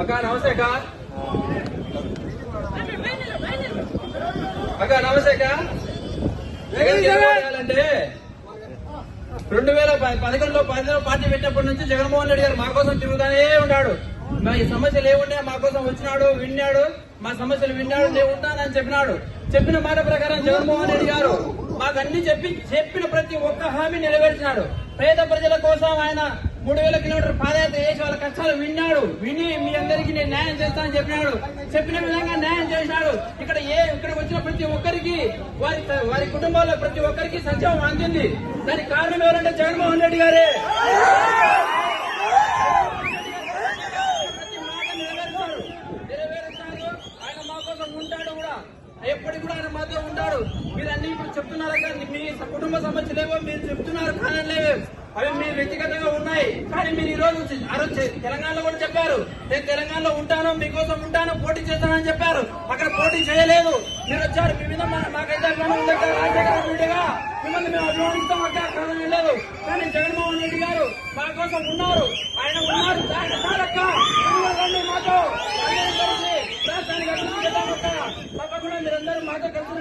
అక్క నమస్తే అక్క. అక్క నమస్తే అక్క. అంటే 2011లో పార్టీ పెట్టినప్పటి నుంచి జగన్మోహన్ రెడ్డి గారు మా కోసం తిరుగుతానే ఉన్నాడు. మా ఈ సమస్యలు ఏముండే మా కోసం వచ్చినాడు, విన్నాడు, మా సమస్యలు విన్నాడు, నేను ఉంటానని చెప్పినాడు. చెప్పిన మాట ప్రకారం జగన్మోహన్ రెడ్డి గారు మాకు అన్ని చెప్పిన ప్రతి ఒక్క హామీ నెరవేర్చినాడు. పేద ప్రజల కోసం ఆయన 3000 కిలోమీటర్ పాదయాత్ర చేసి వాళ్ళ కష్టాలు విని మీ అందరికీ నేను న్యాయం చేస్తానని చెప్పినాడు. చెప్పిన విధంగా న్యాయం చేసినాడు. ఇక్కడ వచ్చిన ప్రతి ఒక్కరికి వారి కుటుంబాల్లో ప్రతి ఒక్కరికి సంక్షేమం అందింది. దానికి కారణం ఎవరంటే జగన్మోహన్ రెడ్డి గారే. నెరవేరుస్తాడు. ఆయన మా కోసం ఉంటాడు కూడా, ఎప్పటికి కూడా ఆయన మాతో ఉంటాడు. మీరు అన్ని ఇప్పుడు చెప్తున్నారు కదా, మీ కుటుంబ సమస్యలేవో మీరు చెప్తున్నారు, కారణలేవో అవి మీరు వ్యక్తిగతంగా ఉన్నాయి. కానీ మీరు ఈ రోజు తెలంగాణలో కూడా చెప్పారు, నేను తెలంగాణలో ఉంటాను, మీకోసం ఉంటాను, పోటీ చేస్తానని చెప్పారు. అక్కడ పోటీ చేయలేదు, మీరు వచ్చారు. మీ మీద మాకైతే అభిమానం దగ్గర రాజశేఖర రెడ్డిగా మిమ్మల్ని మేము అభిమానిస్తాం అక్కడ, కారణం లేదు. కానీ జగన్మోహన్ రెడ్డి గారు మా కోసం ఉన్నారు, ఆయన ఉన్నారు. మాతో రాష్ట్రానికి అభివృద్ధి చేద్దాం అక్క. తప్పకుండా మీరందరూ మాతో కలిసి